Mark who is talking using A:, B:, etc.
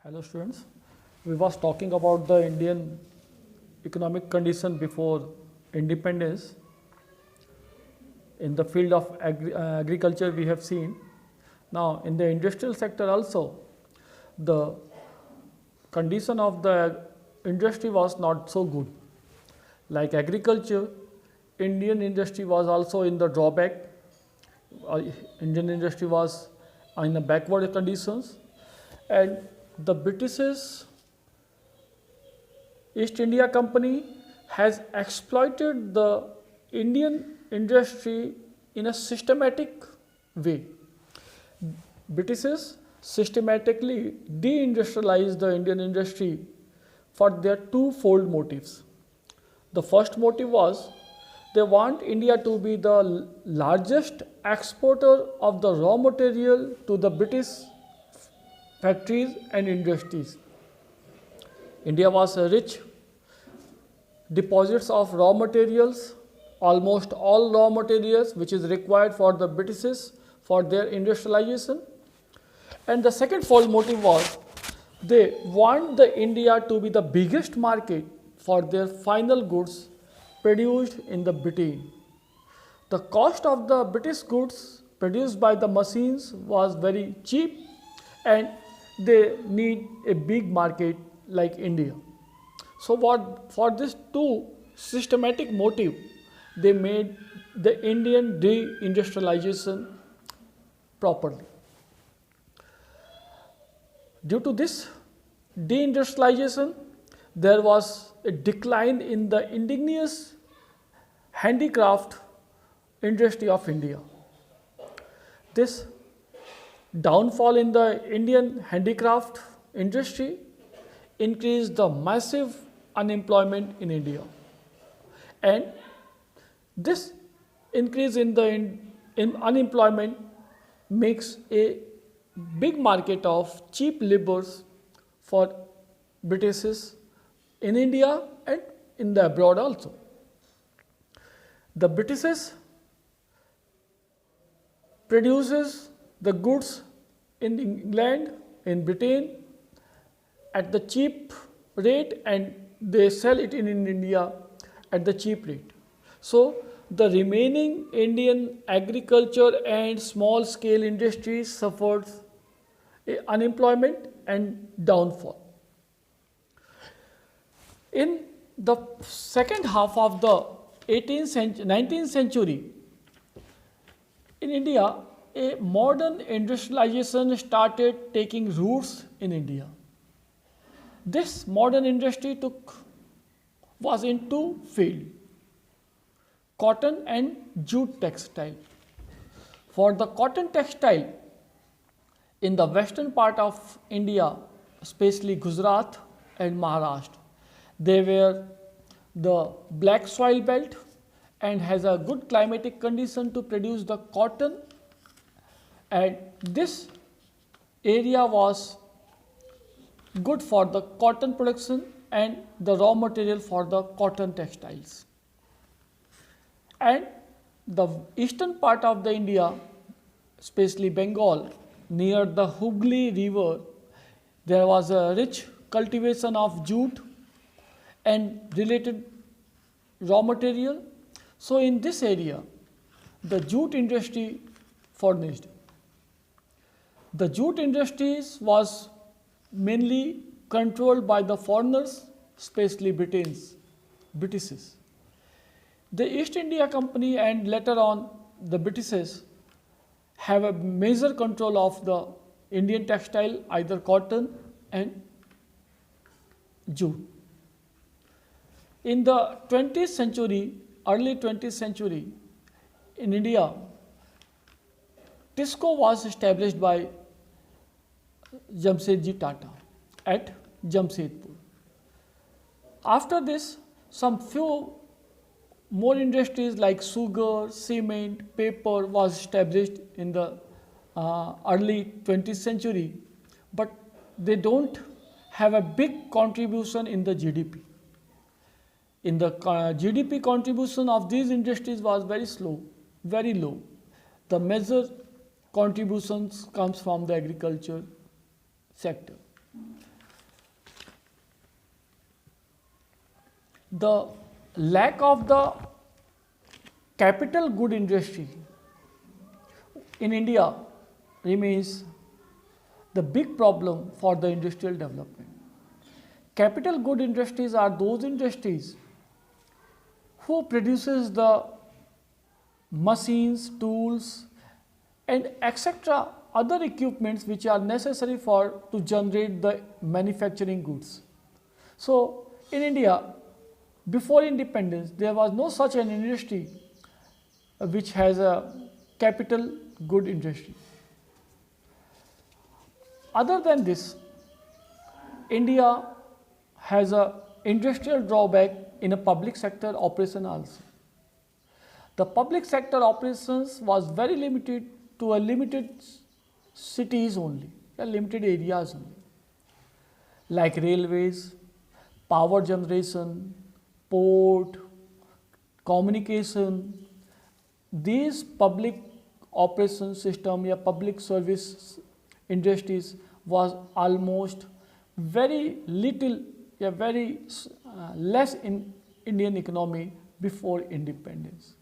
A: Hello students, we was talking about the Indian economic condition before independence. In the field of agriculture we have seen. Now in the industrial sector also, the condition of the industry was not so good. Like agriculture, Indian industry was also in the drawback. Indian industry was in the backward conditions, and the British's East India Company has exploited the Indian industry in a systematic way. Britishers systematically deindustrialized the Indian industry for their twofold motives. The first motive was they want India to be the largest exporter of the raw material to the British factories and industries. India was rich deposits of raw materials, almost all raw materials which is required for the Britishers for their industrialization. And the second fold motive was they want the India to be the biggest market for their final goods produced in the Britain. The cost of the British goods produced by the machines was very cheap, and they need a big market like India. So what for this two systematic motive, they made the Indian deindustrialization properly. Due to this deindustrialization, there was a decline in the indigenous handicraft industry of India. This downfall in the Indian handicraft industry increased the massive unemployment in India. And this increase in the in unemployment makes a big market of cheap laborers for Britishers in India and in the abroad also. The Britishers produces the goods in England, in Britain at the cheap rate, and they sell it in India at the cheap rate. So the remaining Indian agriculture and small scale industries suffered unemployment and downfall. In the second half of the 19th century, in India, a modern industrialization started taking roots in India. This modern industry was in two fields: cotton and jute textile. For the cotton textile, in the western part of India, especially Gujarat and Maharashtra, they were the black soil belt and has a good climatic condition to produce the cotton, and this area was good for the cotton production and the raw material for the cotton textiles. And the eastern part of the India, especially Bengal, near the Hooghly river, there was a rich cultivation of jute and related raw material. So in this area, the jute industry furnished. The jute industries was mainly controlled by the foreigners, especially Britishers. The East India Company and later on the Britishers have a major control of the Indian textile, either cotton and jute. In the 20th century, early 20th century, in India, TISCO was established by Jamsetji Tata at Jamshedpur. After this, some few more industries like sugar, cement, paper was established in the early 20th century, but they don't have a big contribution in the GDP. In the GDP contribution of these industries was very low. The major contributions comes from the agriculture sector. the lack of the capital good industry in India remains the big problem for the industrial development. Capital good industries are those industries who produces the machines, tools and etc. other equipments which are necessary for to generate the manufacturing goods. So, in India before independence there was no such an industry which has a capital good industry. Other than this, India has a industrial drawback in a public sector operation also. The public sector operations was very limited to a limited cities only, limited areas only, like railways, power generation, port, communication. These public operation system या public service industries was almost very little या very less in Indian economy before independence.